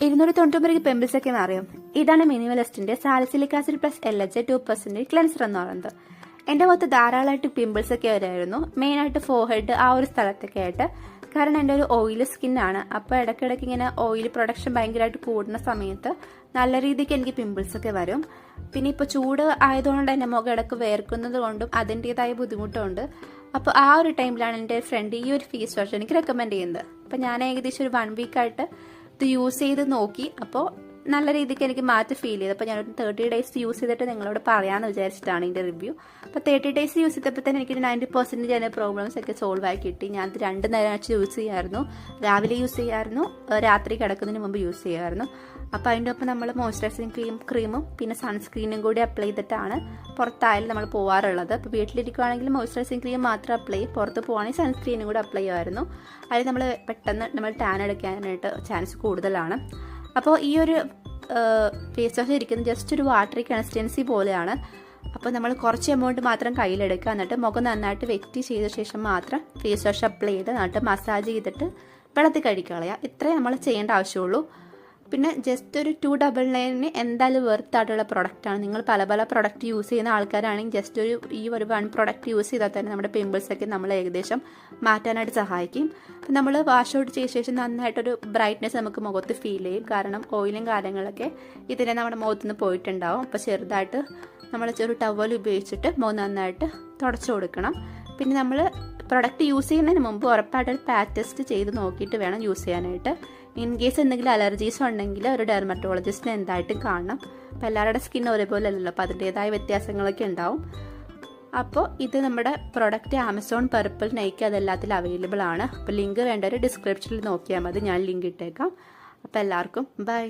299 pimples ഒക്കെ മാറിയോ? ഇതാണ് മിനിമലിസ്റ്റിന്റെ salicylic acid plus LHA 2% cleanser എന്ന് പറയുന്നത്. എന്റെ മുഖത്ത് ധാരാളമായിട്ട് പിമ്പിൾസ് ഒക്കെ വരായിരുന്നു, മെയിനായിട്ട് ഫോർഹെഡ് ആ ഒരു സ്ഥലത്തൊക്കെ ആയിട്ട്. കാരണം എൻ്റെ ഒരു ഓയിലി സ്കിന്നാണ്. അപ്പോൾ ഇടയ്ക്കിടയ്ക്ക് ഇങ്ങനെ ഓയിൽ പ്രൊഡക്ഷൻ ഭയങ്കരമായിട്ട് കൂടുന്ന സമയത്ത് നല്ല രീതിക്ക് എനിക്ക് പിമ്പിൾസ് ഒക്കെ വരും. പിന്നെ ഇപ്പോൾ ചൂട് ആയതുകൊണ്ട് എൻ്റെ മുഖം ഇടയ്ക്ക് വേർക്കുന്നത് കൊണ്ടും അതിൻ്റെതായ ബുദ്ധിമുട്ടുണ്ട്. അപ്പോൾ ആ ഒരു ടൈമിലാണ് എൻ്റെ ഫ്രണ്ട് ഈ ഒരു ഫേസ് വാഷ് എനിക്ക് റെക്കമെൻഡ് ചെയ്യുന്നത്. അപ്പോൾ ഞാൻ ഏകദേശം ഒരു 1 വീക്കായിട്ട് ഇത് യൂസ് ചെയ്ത് നോക്കി. അപ്പോൾ നല്ല രീതിക്ക് എനിക്ക് മാറ്റി ഫീൽ ചെയ്തു. അപ്പോൾ ഞാനൊരു 30 ഡേയ്സ് യൂസ് ചെയ്തിട്ട് നിങ്ങളോട് പറയാമെന്ന് വിചാരിച്ചിട്ടാണ് ഇതിൻ്റെ റിവ്യൂ. അപ്പോൾ 30 ഡേയ്സ് യൂസ് ചെയ്തപ്പോൾ തന്നെ എനിക്ക് 90% അതിൻ്റെ പ്രോബ്ലംസ് ഒക്കെ സോൾവ് ആയി കിട്ടി. ഞാനത് 2 നേരം വെച്ച് യൂസ് ചെയ്യായിരുന്നു. രാവിലെ യൂസ് ചെയ്യായിരുന്നു, രാത്രി കിടക്കുന്നതിന് മുമ്പ് യൂസ് ചെയ്യായിരുന്നു. അപ്പോൾ അതിൻ്റെ ഒപ്പം നമ്മൾ മോയ്സ്ചറൈസിങ് ക്രീമും പിന്നെ സൺസ്ക്രീനും കൂടി അപ്ലൈ ചെയ്തിട്ടാണ് പുറത്തായാലും നമ്മൾ പോകാറുള്ളത്. അപ്പോൾ വീട്ടിലിരിക്കുകയാണെങ്കിൽ മോയ്സ്ചറൈസിങ് ക്രീം മാത്രം അപ്ലൈ ചെയ്യും, പുറത്ത് പോകുകയാണെങ്കിൽ സൺസ്ക്രീനും കൂടി അപ്ലൈ ചെയ്യുമായിരുന്നു. അതിൽ നമ്മൾ പെട്ടെന്ന് നമ്മൾ ടാൻ എടുക്കാനായിട്ട് ചാൻസ് കൂടുതലാണ്. അപ്പോൾ ഈ ഒരു ഫേസ് വാഷ് ഇരിക്കുന്നത് ജസ്റ്റ് ഒരു വാട്ടറി കൺസിസ്റ്റൻസി പോലെയാണ്. അപ്പോൾ നമ്മൾ കുറച്ച് എമൗണ്ട് മാത്രം കയ്യിലെടുക്കുക, എന്നിട്ട് മുഖം നന്നായിട്ട് വെറ്റ് ചെയ്ത ശേഷം മാത്രം ഫേസ് വാഷ് അപ്ലൈ ചെയ്ത് നന്നായിട്ട് മസാജ് ചെയ്തിട്ട് വെള്ളത്തിൽ കഴുകിക്കളയുക. ഇത്രയും നമ്മൾ ചെയ്യേണ്ട ആവശ്യമുള്ളൂ. പിന്നെ ജസ്റ്റ് ഒരു 299 എന്തായാലും വെർത്തായിട്ടുള്ള പ്രൊഡക്റ്റാണ്. നിങ്ങൾ പല പല പ്രൊഡക്റ്റ് യൂസ് ചെയ്യുന്ന ആൾക്കാരാണെങ്കിൽ ജസ്റ്റ് ഈ ഒരു 1 പ്രൊഡക്റ്റ് യൂസ് ചെയ്താൽ തന്നെ നമ്മുടെ പിമ്പിൾസൊക്കെ നമ്മൾ ഏകദേശം മാറ്റാനായിട്ട് സഹായിക്കും. അപ്പം നമ്മൾ വാഷ് ഔട്ട് ചെയ്ത ശേഷം നന്നായിട്ടൊരു ബ്രൈറ്റ്നെസ് നമുക്ക് മുഖത്ത് ഫീൽ ചെയ്യും. കാരണം ഓയിലും കാര്യങ്ങളൊക്കെ ഇതിനെ നമ്മുടെ മുഖത്ത് നിന്ന് പോയിട്ടുണ്ടാവും. അപ്പോൾ ചെറുതായിട്ട് നമ്മൾ ഒരു ടവൽ ഉപയോഗിച്ചിട്ട് മുഖം നന്നായിട്ട് തുടച്ചു കൊടുക്കണം. പിന്നെ നമ്മൾ പ്രൊഡക്റ്റ് യൂസ് ചെയ്യുന്നതിന് മുമ്പ് ഉറപ്പായിട്ടൊരു പാച്ച് ടെസ്റ്റ് ചെയ്ത് നോക്കിയിട്ട് വേണം യൂസ് ചെയ്യാനായിട്ട്. ഇൻ കേസ് എന്തെങ്കിലും അലർജീസ് ഉണ്ടെങ്കിൽ ഒരു ഡെർമറ്റോളജിസ്റ്റിനെ എന്തായിട്ടും കാണണം. അപ്പോൾ എല്ലാവരുടെ സ്കിൻ ഒരേപോലെ അല്ലല്ലോ, അപ്പോൾ അതിൻ്റെതായ വ്യത്യാസങ്ങളൊക്കെ ഉണ്ടാവും. അപ്പോൾ ഇത് നമ്മുടെ പ്രൊഡക്റ്റ് ആമസോൺ, പർപ്പിൾ, നൈക്ക് അതെല്ലാത്തിലും അവൈലബിൾ ആണ്. അപ്പോൾ ലിങ്ക് വേണ്ടവർ ഡിസ്ക്രിപ്ഷനിൽ നോക്കിയാൽ മതി, ഞാൻ ലിങ്ക് ഇട്ടേക്കാം. അപ്പോൾ എല്ലാവർക്കും ബൈ.